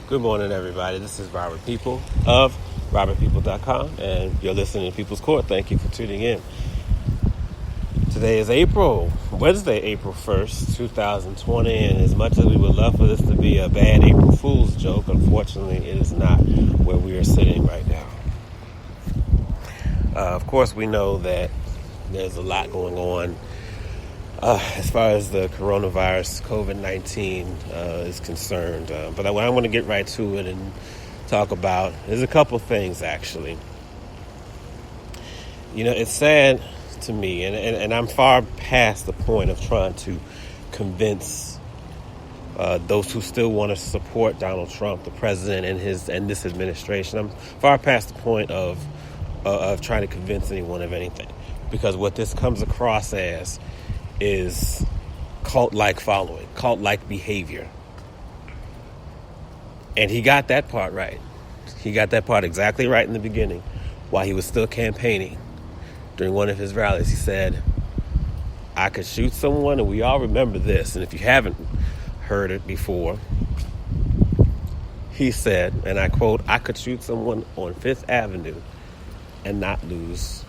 Good morning, everybody. This is Robert People of RobertPeople.com, and you're listening to People's Court. Thank you for tuning in. Today is Wednesday, April 1st, 2020, and as much as we would love for this to be a bad April Fool's joke, unfortunately, it is not where we are sitting right now. Of course, we know that there's a lot going on as far as the coronavirus, COVID-19 is concerned. But what I want to get right to it and talk about is a couple things, actually. You know, it's sad to me, and I'm far past the point of trying to convince those who still want to support Donald Trump, the president, and this administration. I'm far past the point of trying to convince anyone of anything, because what this comes across as is cult-like following, cult-like behavior. And he got that part right. He got that part exactly right in the beginning while he was still campaigning. During one of his rallies, he said, I could shoot someone, and we all remember this. And if you haven't heard it before, he said, and I quote, I could shoot someone on Fifth Avenue and not lose,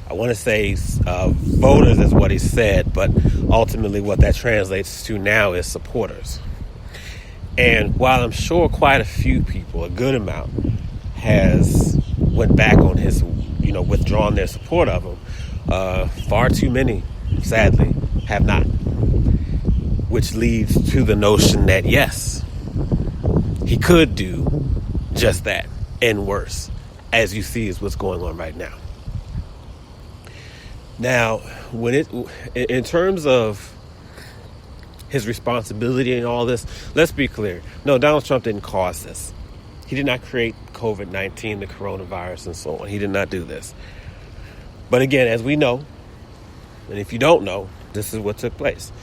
I want to say voters is what he said, but ultimately what that translates to now is supporters. And while I'm sure quite a few people, a good amount, has went back on his, withdrawn their support of him, far too many, sadly, have not. Which leads to the notion that, yes, he could do just that and worse, as you see is what's going on right now. Now, in terms of his responsibility in all this, let's be clear. No, Donald Trump didn't cause this. He did not create COVID-19, the coronavirus, and so on. He did not do this. But again, as we know, and if you don't know, this is what took place.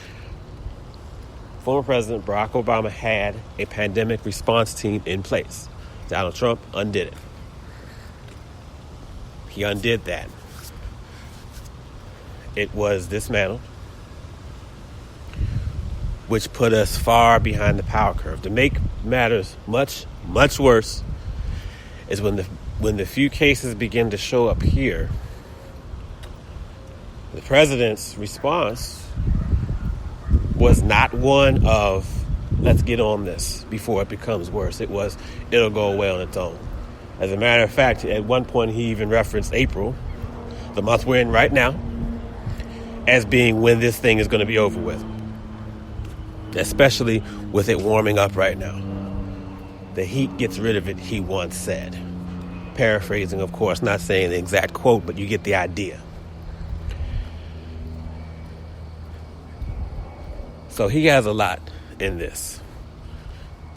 Former President Barack Obama had a pandemic response team in place. Donald Trump undid it. He undid that. It was dismantled, which put us far behind the power curve. To make matters much, much worse is when the few cases begin to show up here, the president's response was not one of, let's get on this before it becomes worse. It was, it'll go away on its own. As a matter of fact, at one point he even referenced April, the month we're in right now, as being when this thing is going to be over with. Especially with it warming up right now. The heat gets rid of it, he once said. Paraphrasing, of course, not saying the exact quote, but you get the idea. So he has a lot in this.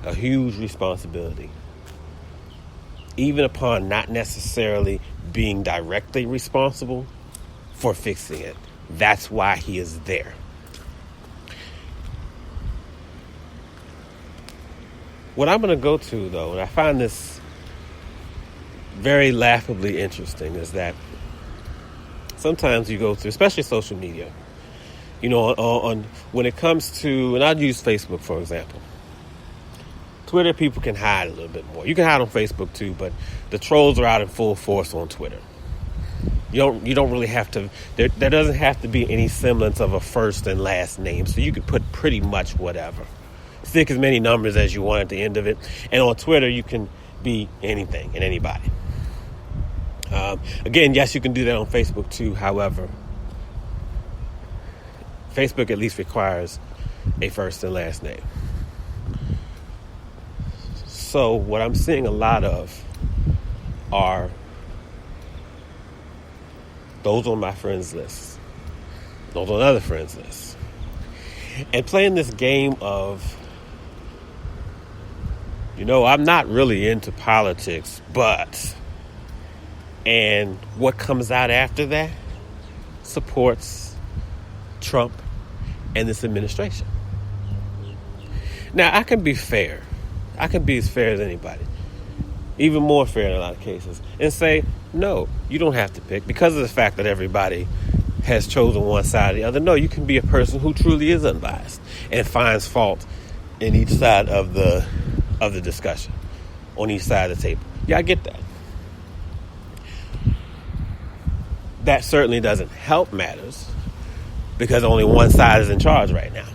A huge responsibility. Even upon not necessarily being directly responsible for fixing it. That's why he is there. What I'm going to go to, though, and I find this very laughably interesting, is that sometimes you go through, especially social media, on when it comes to, and I'll use Facebook, for example. Twitter, people can hide a little bit more. You can hide on Facebook, too, but the trolls are out in full force on Twitter. You don't really have to, there doesn't have to be any semblance of a first and last name. So you can put pretty much whatever. Stick as many numbers as you want at the end of it. And on Twitter, you can be anything and anybody. Again, yes, you can do that on Facebook too. However, Facebook at least requires a first and last name. So what I'm seeing a lot of are those on my friends list, those on other friends lists, and playing this game of, I'm not really into politics, but, and what comes out after that supports Trump and this administration. Now, I can be fair. I can be as fair as anybody. Even more fair in a lot of cases. And say, no, you don't have to pick. Because of the fact that everybody has chosen one side or the other. No, you can be a person who truly is unbiased and finds fault in each side of the of the discussion on each side of the table. Yeah, I get that. That certainly doesn't help matters because only one side is in charge right now.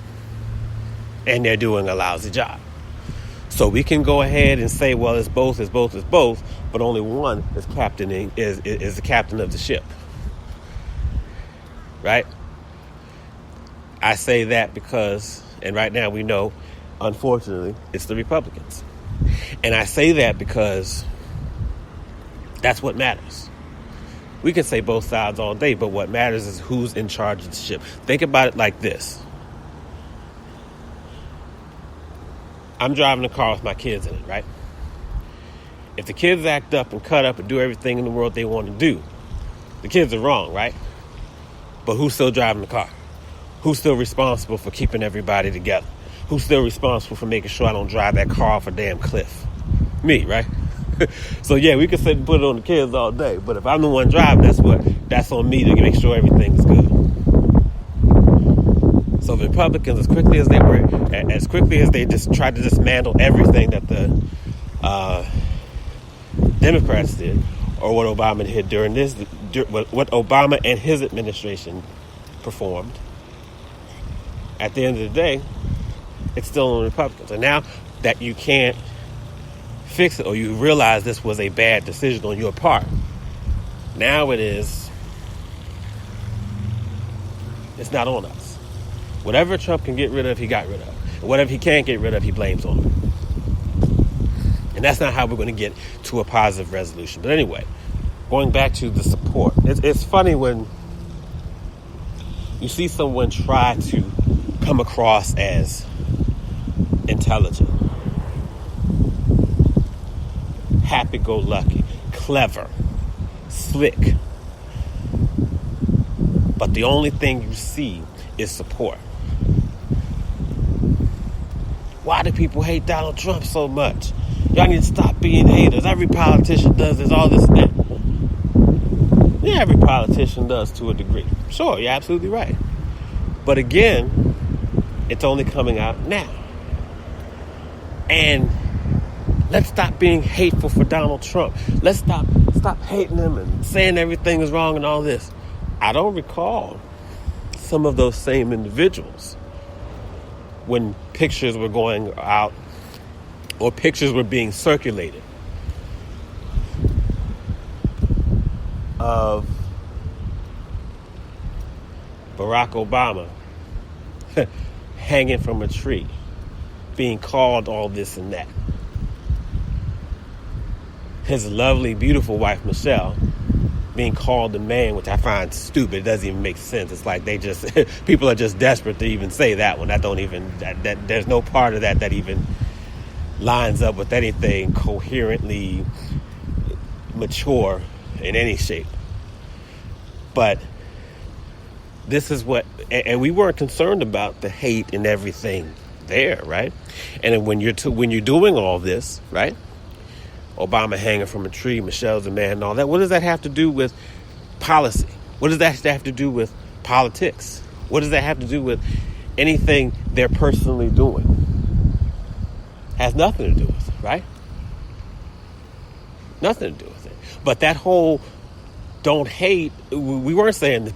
And they're doing a lousy job. So we can go ahead and say, well, it's both, but only one is captaining, is the captain of the ship. Right? I say that because, and right now we know, unfortunately, it's the Republicans. And I say that because that's what matters. We can say both sides all day, but what matters is who's in charge of the ship. Think about it like this. I'm driving a car with my kids in it, right? If the kids act up and cut up and do everything in the world they want to do, the kids are wrong, right? But who's still driving the car? Who's still responsible for keeping everybody together? Who's still responsible for making sure I don't drive that car off a damn cliff? Me, right? So yeah, we can sit and put it on the kids all day, but if I'm the one driving, that's on me to make sure everything's good. So the Republicans, as quickly as they just tried to dismantle everything that the Democrats did, or what Obama did what Obama and his administration performed, at the end of the day, it's still on the Republicans. And now that you can't fix it, or you realize this was a bad decision on your part, now it's not on us. Whatever Trump can get rid of, he got rid of. And whatever he can't get rid of, he blames on him. And that's not how we're going to get to a positive resolution. But anyway, going back to the support. It's funny when you see someone try to come across as intelligent, happy-go-lucky, clever, slick. But the only thing you see is support. Why do people hate Donald Trump so much? Y'all need to stop being haters. Every politician does this, all this and that. Yeah, every politician does to a degree. Sure, you're absolutely right. But again, it's only coming out now. And let's stop being hateful for Donald Trump. Let's stop hating him and saying everything is wrong and all this. I don't recall some of those same individuals when pictures were going out or pictures were being circulated of Barack Obama hanging from a tree, being called all this and that. His lovely, beautiful wife, Michelle, being called a man, which I find stupid. It doesn't even make sense. It's like people are just desperate to even say that one. That there's no part of that even lines up with anything coherently mature in any shape. But this is what, and we weren't concerned about the hate and everything there, right? And when you're doing all this, right? Obama hanging from a tree, Michelle's a man, and all that. What does that have to do with policy? What does that have to do with politics? What does that have to do with anything they're personally doing? Has nothing to do with it, right? Nothing to do with it. But that whole don't hate, we weren't saying,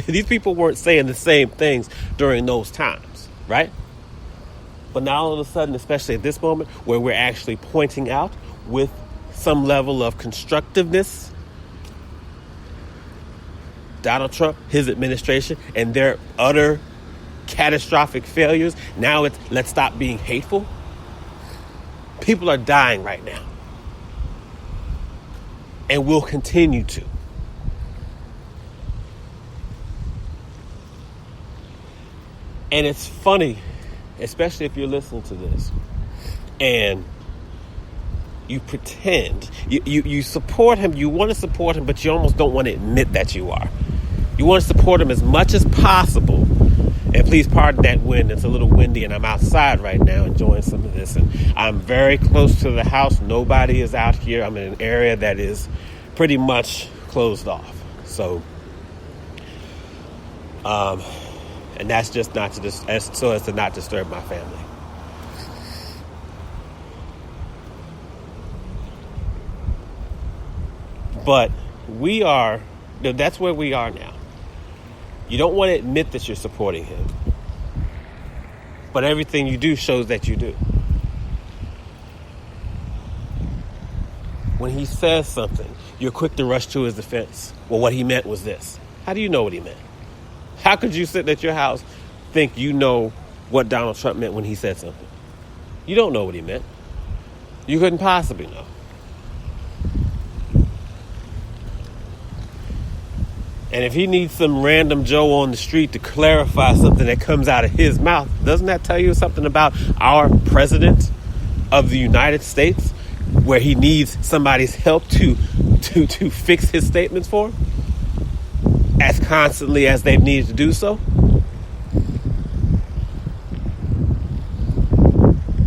these people weren't saying the same things during those times, right? But now all of a sudden, especially at this moment, where we're actually pointing out with some level of constructiveness Donald Trump, his administration, and their utter catastrophic failures. Now it's let's stop being hateful. People are dying right now. And will continue to. And it's funny, especially if you're listening to this, and you pretend, you support him, you want to support him, but you almost don't want to admit that you are. You want to support him as much as possible. And please pardon that wind. It's a little windy and I'm outside right now enjoying some of this. And I'm very close to the house. Nobody is out here. I'm in an area that is pretty much closed off. So, and that's just not to so as to not disturb my family. But that's where we are now. You don't want to admit that you're supporting him, but everything you do shows that you do. When he says something, you're quick to rush to his defense. Well, what he meant was this. How do you know what he meant? How could you sit at your house, think you know what Donald Trump meant when he said something? You don't know what he meant. You couldn't possibly know. And if he needs some random Joe on the street to clarify something that comes out of his mouth, doesn't that tell you something about our president of the United States, where he needs somebody's help to fix his statements for him as constantly as they've needed to do so?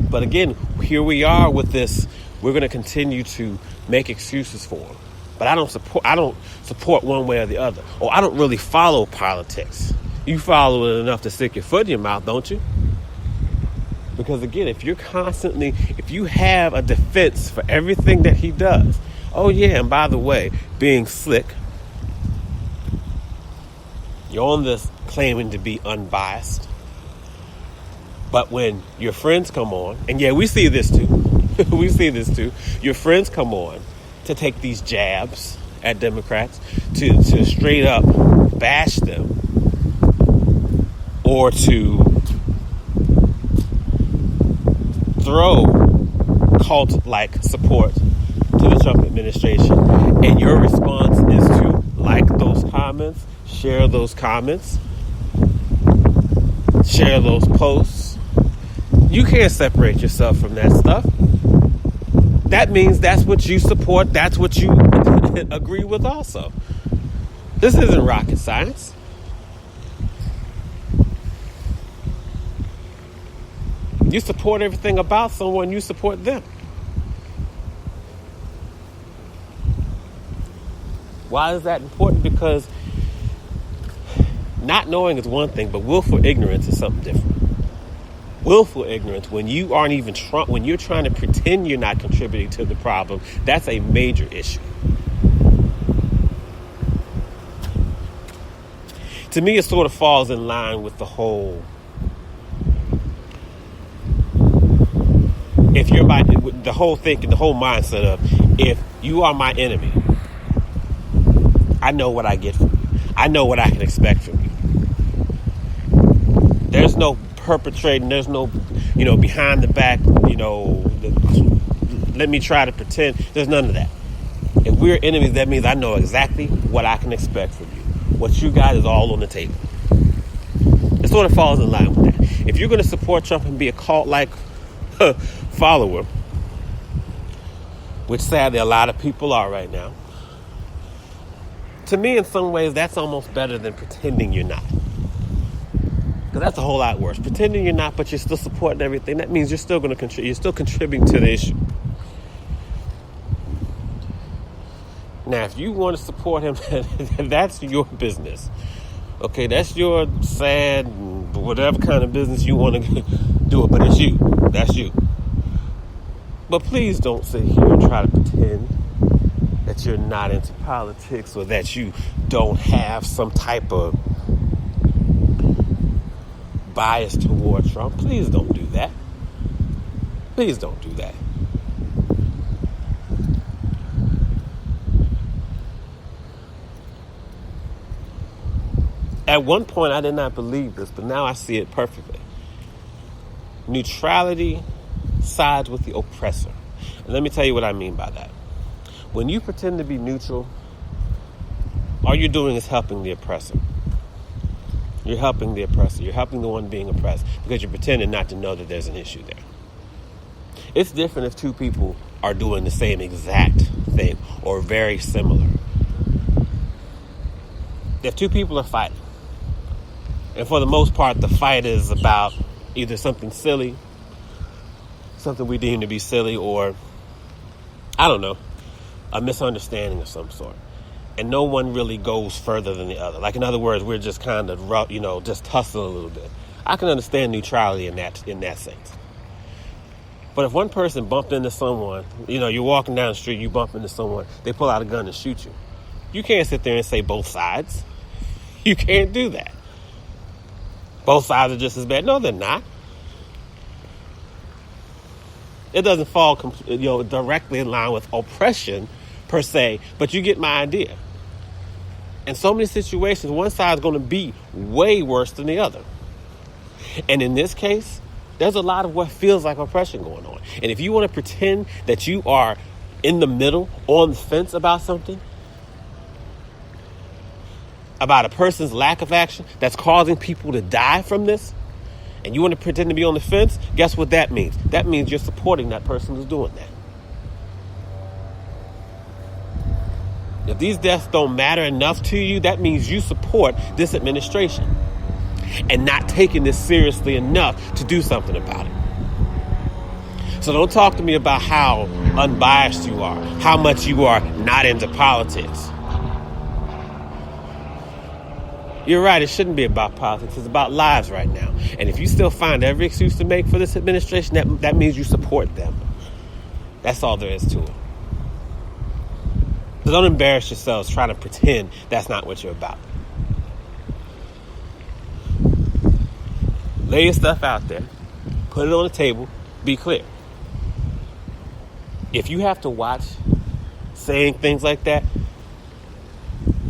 But again, here we are with this. We're going to continue to make excuses for him. But I don't support one way or the other. Or I don't really follow politics. You follow it enough to stick your foot in your mouth, don't you? Because again, if you have a defense for everything that he does. Oh yeah, and by the way, being slick, you're on this claiming to be unbiased. But when your friends come on, and yeah, we see this too. We see this too. Your friends come on to take these jabs at Democrats, to straight up bash them, or to throw cult-like support to the Trump administration. And your response is to like those comments, share those comments, share those posts. You can't separate yourself from that stuff. That means that's what you support. That's what you agree with also. This isn't rocket science. You support everything about someone, you support them. Why is that important? Because not knowing is one thing, but willful ignorance is something different. Willful ignorance, when you aren't even when you're trying to pretend you're not contributing to the problem, that's a major issue. To me, it sort of falls in line with the whole, the whole thinking, the whole mindset of, if you are my enemy, I know what I get from you. I know what I can expect from you. There's no perpetrating, there's no, behind the back, let me try to pretend. There's none of that. If we're enemies, that means I know exactly what I can expect from you. What you got is all on the table. It sort of falls in line with that. If you're going to support Trump and be a cult-like follower, which sadly a lot of people are right now, to me, in some ways, that's almost better than pretending you're not. Because that's a whole lot worse. Pretending you're not, but you're still supporting everything. That means you're still going to contribute. You're still contributing to the issue. Now, if you want to support him, that's your business. Okay, that's your sad, whatever kind of business you want to do it. But it's you. That's you. But please don't sit here and try to pretend that you're not into politics or that you don't have some type of bias toward Trump. Please don't do that. Please don't do that. At one point, I did not believe this, but now I see it perfectly. Neutrality sides with the oppressor. And let me tell you what I mean by that. When you pretend to be neutral, all you're doing is helping the oppressor. You're helping the oppressor. You're helping the one being oppressed because you're pretending not to know that there's an issue there. It's different if two people are doing the same exact thing or very similar. If two people are fighting, and for the most part, the fight is about either something silly, something we deem to be silly, or, I don't know, a misunderstanding of some sort. And no one really goes further than the other. Like, in other words, we're just kind of, just tussling a little bit. I can understand neutrality in that sense. But if one person bumped into someone, you're walking down the street, you bump into someone, they pull out a gun and shoot you. You can't sit there and say both sides. You can't do that. Both sides are just as bad. No, they're not. It doesn't fall directly in line with oppression per se, but you get my idea. In so many situations, one side is going to be way worse than the other. And in this case, there's a lot of what feels like oppression going on. And if you want to pretend that you are in the middle, on the fence about something, about a person's lack of action that's causing people to die from this, and you want to pretend to be on the fence, guess what that means? That means you're supporting that person who's doing that. If these deaths don't matter enough to you, that means you support this administration and not taking this seriously enough to do something about it. So don't talk to me about how unbiased you are, how much you are not into politics. You're right, it shouldn't be about politics. It's about lives right now. And if you still find every excuse to make for this administration, that means you support them. That's all there is to it. So don't embarrass yourselves trying to pretend that's not what you're about. Lay your stuff out there. Put it on the table. Be clear. If you have to watch saying things like that,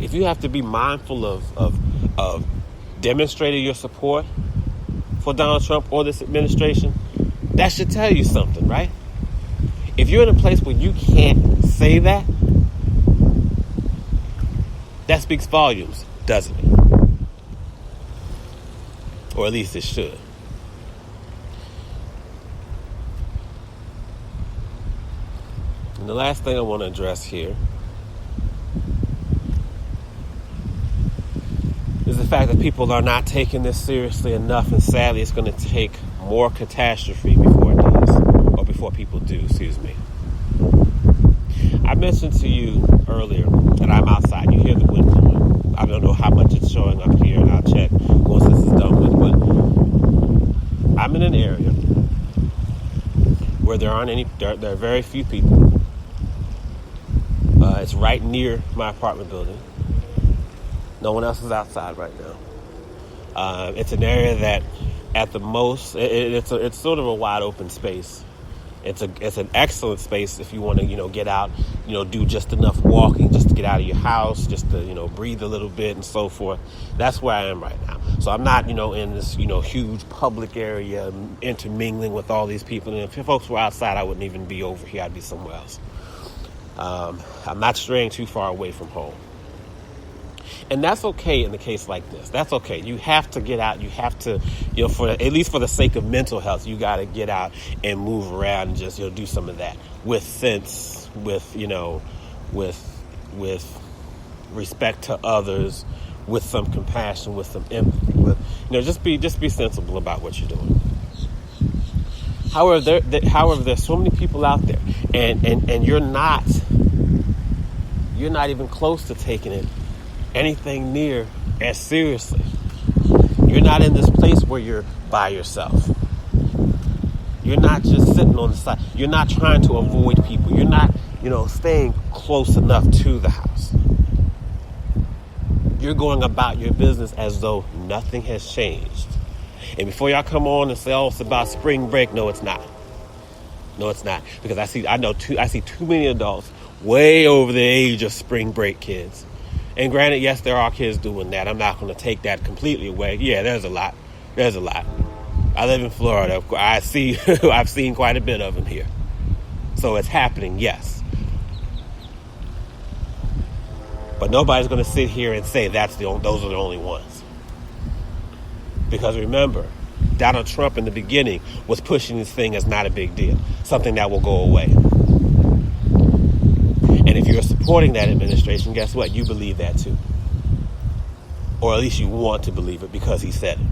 if you have to be mindful of demonstrating your support for Donald Trump or this administration, that should tell you something, right? If you're in a place where you can't say that, that speaks volumes, doesn't it? Or at least it should. And the last thing I want to address here is the fact that people are not taking this seriously enough, and sadly it's going to take more catastrophe before it does, or before people do, excuse me. I mentioned to you earlier that I'm outside. You hear the wind blowing. I don't know how much it's showing up here, and I'll check once this is done with, but I'm in an area where there are very few people. It's right near my apartment building. No one else is outside right now. It's an area that, at the most, it's sort of a wide open space. It's an excellent space if you want to get out, do just enough walking just to get out of your house, just to breathe a little bit and so forth. That's where I am right now. So I'm not in this huge public area intermingling with all these people. And if folks were outside, I wouldn't even be over here. I'd be somewhere else. I'm not straying too far away from home. And that's okay in the case like this. That's okay. You have to get out. You have to, at least for the sake of mental health, you got to get out and move around and just, do some of that with sense, with respect to others, with some compassion, with some empathy, with, just be sensible about what you're doing. However, there's so many people out there, and you're not even close to taking it anything near as seriously. You're not in this place where you're by yourself. You're not just sitting on the side. You're not trying to avoid people. You're not, staying close enough to the house. You're going about your business as though nothing has changed. And before y'all come on and say, oh, it's about spring break, no, it's not. No, it's not. Because I see too many adults way over the age of spring break kids. And granted, yes, there are kids doing that. I'm not going to take that completely away. Yeah, there's a lot. I live in Florida. I've seen quite a bit of them here. So it's happening, yes. But nobody's going to sit here and say those are the only ones. Because remember, Donald Trump in the beginning was pushing this thing as not a big deal, something that will go away. And if you're supporting that administration, guess what? You believe that too. Or at least you want to believe it because he said it.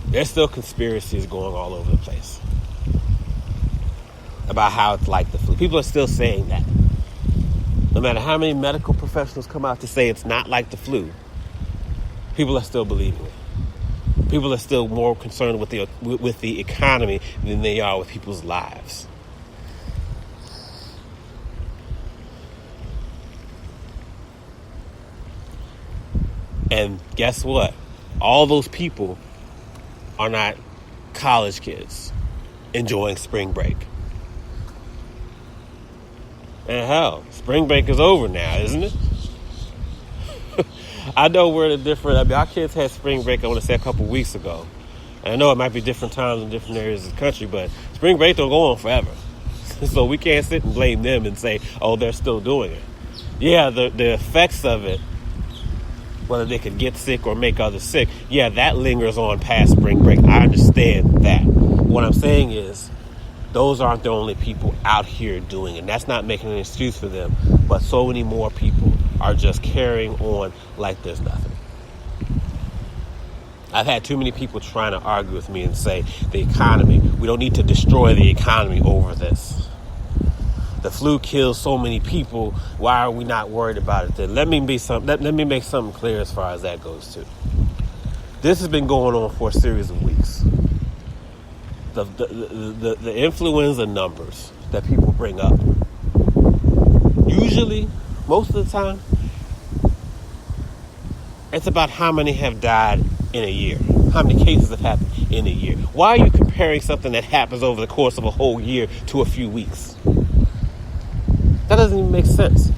There's still conspiracies going all over the place about how it's like the flu. People are still saying that. No matter how many medical professionals come out to say it's not like the flu, people are still believing it. People are still more concerned with the economy than they are with people's lives. And guess what? All those people are not college kids enjoying spring break. And hell, spring break is over now, isn't it? I know we're in a different... I mean, our kids had spring break, I want to say, a couple weeks ago. And I know it might be different times in different areas of the country, but spring break don't go on forever. So we can't sit and blame them and say, oh, they're still doing it. Yeah, the effects of it, whether they could get sick or make others sick, yeah, that lingers on past spring break. I understand that. What I'm saying is, those aren't the only people out here doing it. That's not making an excuse for them, but so many more people are just carrying on like there's nothing. I've had too many people trying to argue with me and say the economy, we don't need to destroy the economy over this. The flu kills so many people. Why are we not worried about it then? Let me make something clear as far as that goes too. This has been going on for a series of weeks. The influenza numbers that people bring up, usually, most of the time, it's about how many have died in a year. How many cases have happened in a year. Why are you comparing something that happens over the course of a whole year to a few weeks? That doesn't even make sense.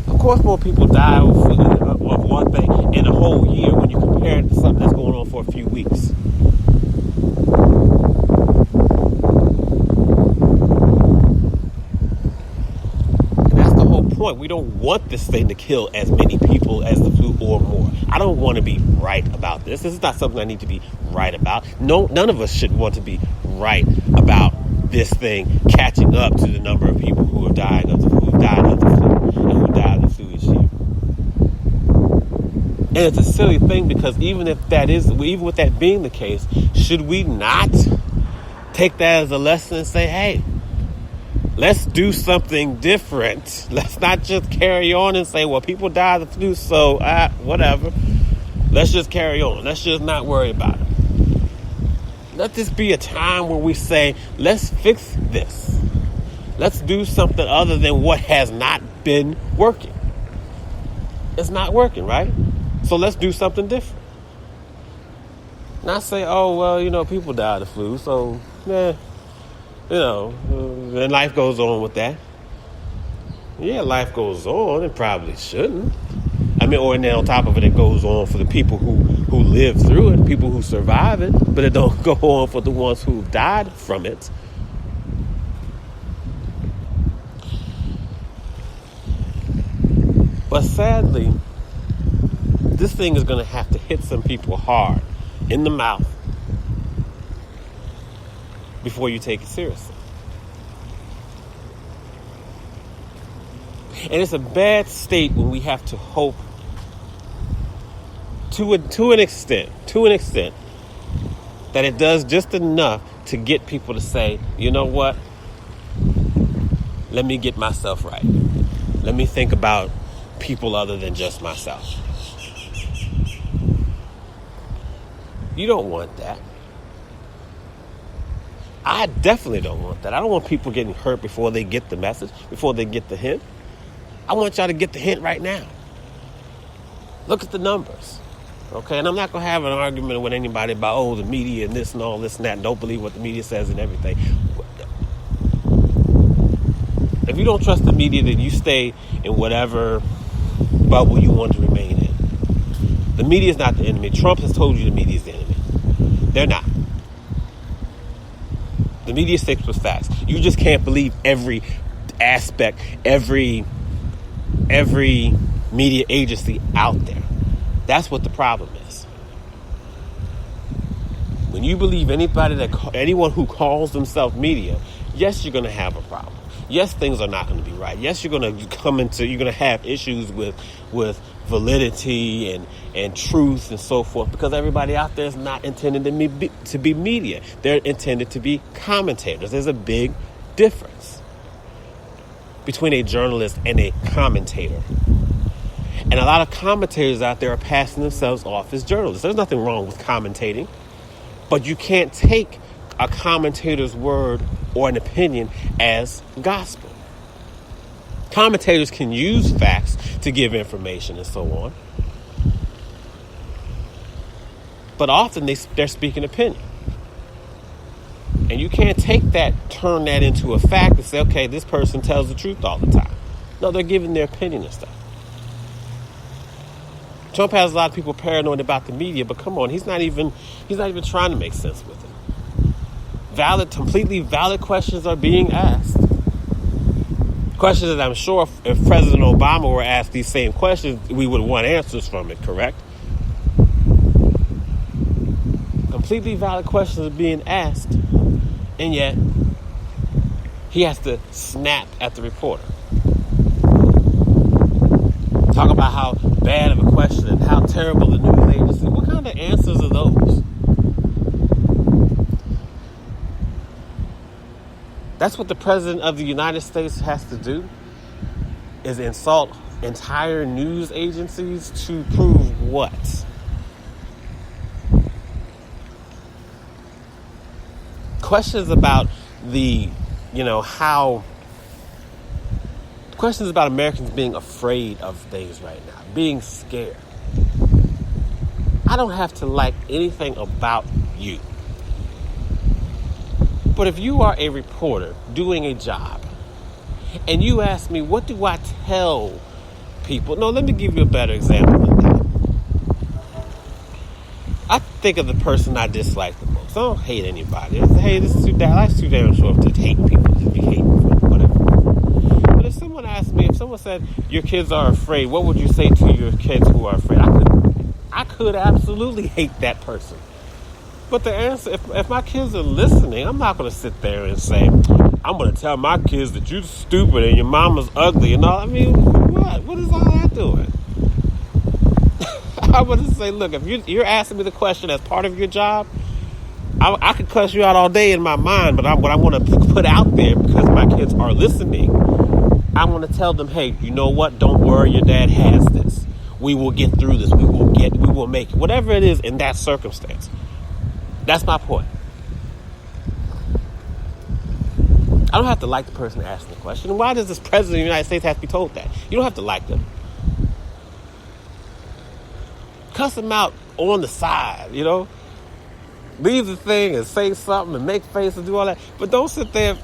Of course more people die of one thing in a whole year when you compare it to something that's going on for a few weeks. Point. We don't want this thing to kill as many people as the flu or more. I don't want to be right about this. This is not something I need to be right about. No, none of us should want to be right about this thing catching up to the number of people who are dying of the flu, who died of the flu, and who died of the flu each year. And it's a silly thing because even with that being the case, should we not take that as a lesson and say, hey, let's do something different. Let's not just carry on and say, well, people die of the flu, so whatever. Let's just carry on. Let's just not worry about it. Let this be a time where we say, let's fix this. Let's do something other than what has not been working. It's not working, right? So let's do something different. Not say, oh, well, people die of the flu, so, and life goes on with that. Yeah, life goes on. It probably shouldn't. Or and then on top of it, it goes on for the people who live through it, people who survive it, but it don't go on for the ones who died from it. But sadly, this thing is going to have to hit some people hard in the mouth before you take it seriously. And it's a bad state when we have to hope to an extent that it does just enough to get people to say, you know what? Let me get myself right. Let me think about people other than just myself. You don't want that. I definitely don't want that. I don't want people getting hurt before they get the message, before they get the hint. I want y'all to get the hint right now. Look at the numbers. Okay, and I'm not going to have an argument with anybody about, the media and this and all this and that, and don't believe what the media says and everything. If you don't trust the media, then you stay in whatever bubble you want to remain in. The media is not the enemy. Trump has told you the media is the enemy. They're not. The media sticks with facts. You just can't believe every aspect, every media agency out there. That's what the problem is. When you believe anyone who calls themselves media, yes, you're going to have a problem. Yes, things are not going to be right. Yes, you're going to have issues with validity and truth and so forth, because everybody out there is not intended to be media. They're intended to be commentators. There's a big difference between a journalist and a commentator. And a lot of commentators out there are passing themselves off as journalists. There's nothing wrong with commentating, but you can't take a commentator's word or an opinion as gospel. Commentators can use facts to give information and so on, but often they're speaking opinion. And you can't turn that into a fact and say, okay, this person tells the truth all the time. No, they're giving their opinion and stuff. Trump has a lot of people paranoid about the media, but come on, he's not even trying to make sense with it. Completely valid questions are being asked. Questions that I'm sure if President Obama were asked these same questions, we would want answers from it, correct? Completely valid questions are being asked, and yet he has to snap at the reporter. Talk about how bad of a question and how terrible the news agency. What kind of answers are those? That's what the President of the United States has to do, is insult entire news agencies to prove what? Questions about questions about Americans being afraid of things right now, being scared. I don't have to like anything about you. But if you are a reporter doing a job and you ask me, what do I tell people? No, let me give you a better example than that. I think of the person I dislike the most. I don't hate anybody. I say, hey, life's too damn short to hate people. Just be hating whatever. But if someone said your kids are afraid, what would you say to your kids who are afraid? I could absolutely hate that person. But the answer, if my kids are listening, I'm not going to sit there and say, I'm going to tell my kids that you're stupid and your mama's ugly and all. I mean, what? What is all that doing? I would say, look, if you're asking me the question as part of your job, I could cuss you out all day in my mind, but what I want to put out there, because my kids are listening, I want to tell them, hey, you know what? Don't worry, your dad has this. We will get through this. We will make it. Whatever it is in that circumstance. That's my point. I don't have to like the person asking the question. Why does this President of the United States have to be told that? You don't have to like them. Cuss them out on the side, Leave the thing and say something and make faces and do all that. But don't sit there.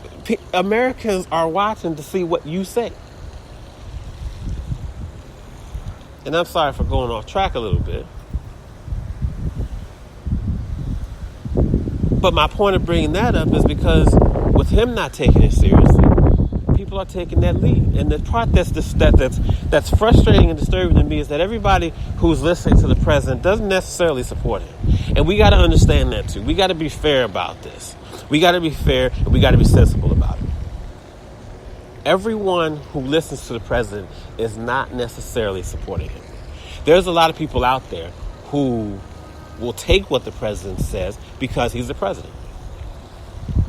Americans are watching to see what you say. And I'm sorry for going off track a little bit. But my point of bringing that up is because with him not taking it seriously, people are taking that lead. And the part that's frustrating and disturbing to me is that everybody who's listening to the president doesn't necessarily support him. And we got to understand that too. We got to be fair about this. We got to be fair and we got to be sensible about it. Everyone who listens to the president is not necessarily supporting him. There's a lot of people out there who will take what the president says because he's the president.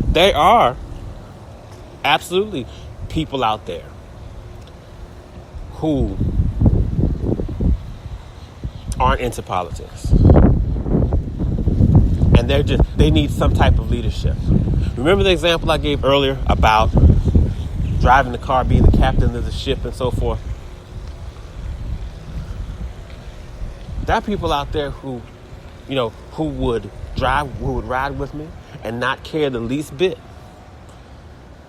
There are absolutely people out there who aren't into politics. And they need some type of leadership. Remember the example I gave earlier about driving the car, being the captain of the ship and so forth? There are people out there who would ride with me and not care the least bit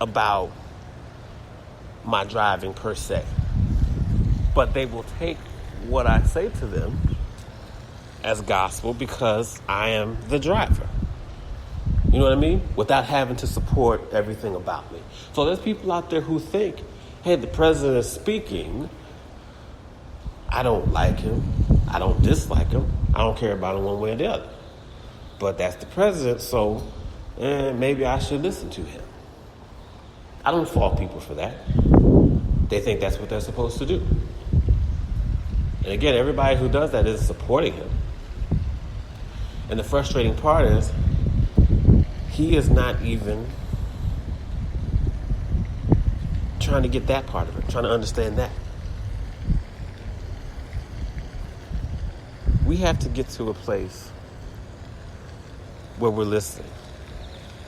about my driving per se. But they will take what I say to them as gospel because I am the driver. You know what I mean? Without having to support everything about me. So there's people out there who think, hey, the president is speaking. I don't like him. I don't dislike him. I don't care about him one way or the other. But that's the president, so maybe I should listen to him. I don't fault people for that. They think that's what they're supposed to do. And again, everybody who does that is supporting him. And the frustrating part is he is not even trying to get that part of it, trying to understand that. we have to get to a place where we're listening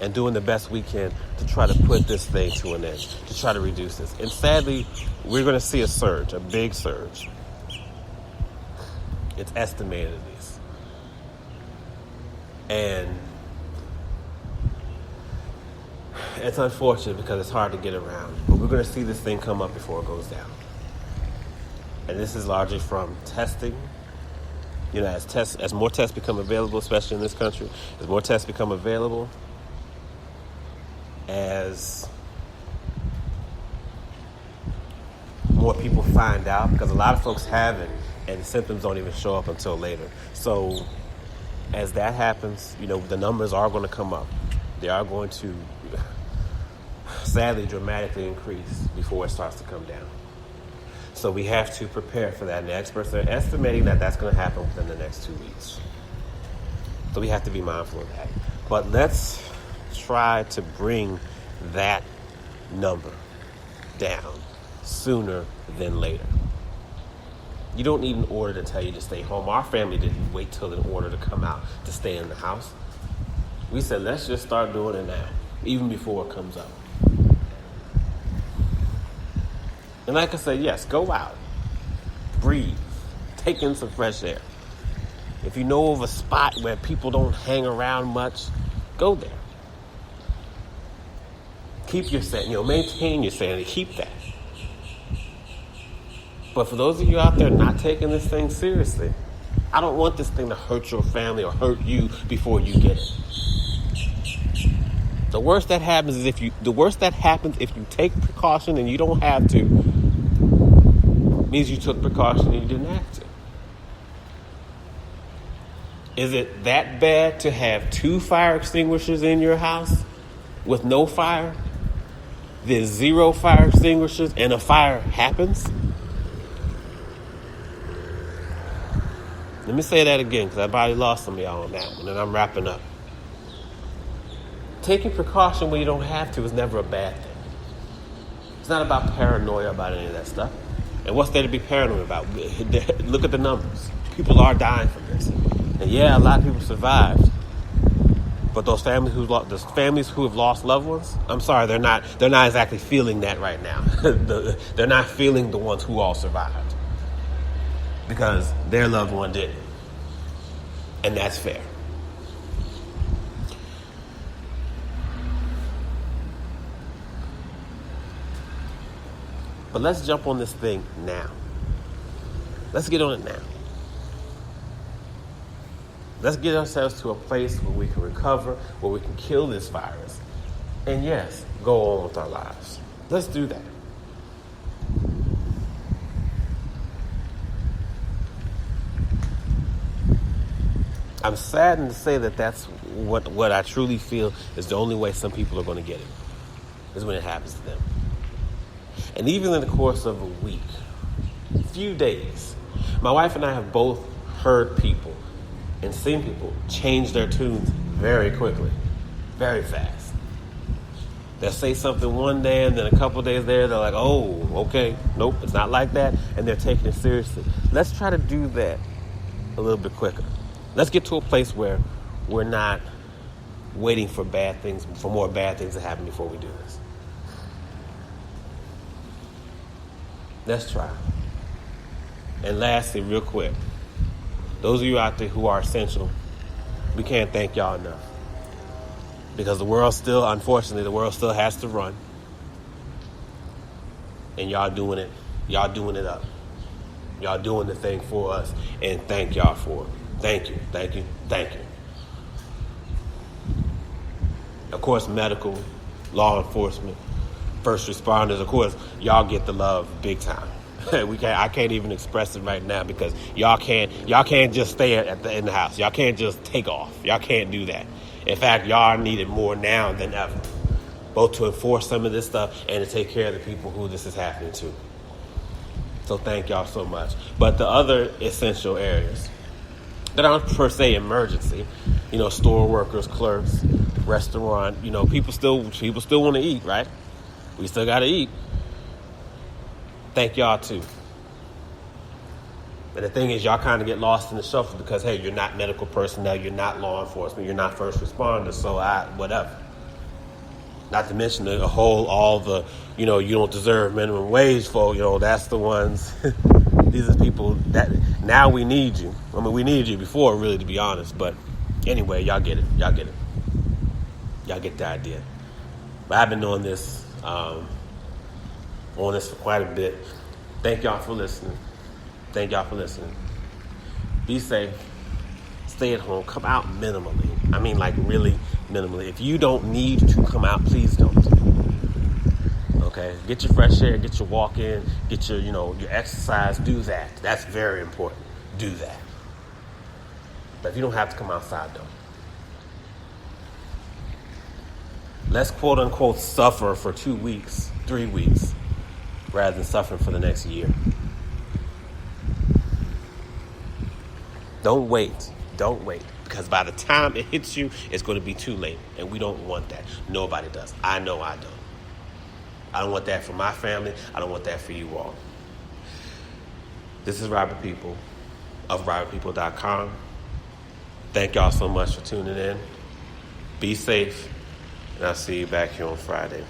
and doing the best we can to try to put this thing to an end, to try to reduce this. And sadly, we're going to see a surge, a big surge. It's estimated at least. And it's unfortunate because it's hard to get around. But we're going to see this thing come up before it goes down. And this is largely from testing. You know, as more tests become available, especially in this country, as more tests become available, as more people find out, because a lot of folks have it and the symptoms don't even show up until later. So as that happens, you know, the numbers are going to come up. They are going to sadly dramatically increase before it starts to come down. So we have to prepare for that. And the experts are estimating that that's going to happen within the next 2 weeks. So we have to be mindful of that. But let's try to bring that number down sooner than later. You don't need an order to tell you to stay home. Our family didn't wait till an order to come out to stay in the house. We said, let's just start doing it now, even before it comes up. And like I said, yes, go out, breathe, take in some fresh air. If you know of a spot where people don't hang around much, go there. Keep your sanity, maintain your sanity, keep that. But for those of you out there not taking this thing seriously, I don't want this thing to hurt your family or hurt you before you get it. The worst that happens if you take precaution and you don't have to, means you took precaution and you didn't have to. Is it that bad to have 2 fire extinguishers in your house with no fire? There's 0 fire extinguishers and a fire happens? Let me say that again because I probably lost some of y'all on that one and I'm wrapping up. Taking precaution when you don't have to is never a bad thing. It's not about paranoia about any of that stuff. And what's there to be paranoid about? Look at the numbers. People are dying from this. And yeah, a lot of people survived. But those families who have lost loved ones, I'm sorry, they're not exactly feeling that right now. They're not feeling the ones who all survived. Because their loved one didn't. And that's fair. But let's jump on this thing now. Let's get on it now. Let's get ourselves to a place where we can recover, where we can kill this virus. And yes, go on with our lives. Let's do that. I'm saddened to say that that's what I truly feel is the only way some people are going to get it, is when it happens to them. And even in the course of a week, few days, my wife and I have both heard people and seen people change their tunes very quickly, very fast. They'll say something one day and then a couple days later, they're like, oh, okay, nope, it's not like that. And they're taking it seriously. Let's try to do that a little bit quicker. Let's get to a place where we're not waiting for more bad things to happen before we do this. Let's try. And lastly, real quick, those of you out there who are essential, we can't thank y'all enough. Because unfortunately, the world still has to run. And y'all doing it up. Y'all doing the thing for us, and thank y'all for it. Thank you, thank you, thank you. Of course, medical, law enforcement, first responders, of course, y'all get the love big time. I can't even express it right now because y'all can't just stay in the house. Y'all can't just take off. Y'all can't do that. In fact, y'all are needed more now than ever, both to enforce some of this stuff and to take care of the people who this is happening to. So thank y'all so much. But the other essential areas that aren't per se emergency, store workers, clerks, restaurant, people still want to eat, right? We still got to eat. Thank y'all too. And the thing is, y'all kind of get lost in the shuffle because, hey, you're not medical personnel, you're not law enforcement, you're not first responders, so whatever. Not to mention all the, you don't deserve minimum wage folk, that's the ones. These are people that now we need you. I mean, we needed you before, really, to be honest. But anyway, y'all get it. Y'all get the idea. But I've been doing this, on this for quite a bit. Thank y'all for listening. Be safe. Stay at home. Come out minimally. I mean, like really minimally. If you don't need to come out, please don't. Okay? Get your fresh air. Get your walk in. Get your, your exercise. Do that. That's very important. Do that. But if you don't have to come outside, don't. Let's quote unquote suffer for 2 weeks, 3 weeks, rather than suffering for the next year. Don't wait. Because by the time it hits you, it's going to be too late. And we don't want that. Nobody does. I know I don't. I don't want that for my family. I don't want that for you all. This is Robert People of RobertPeople.com. Thank y'all so much for tuning in. Be safe. And I'll see you back here on Friday.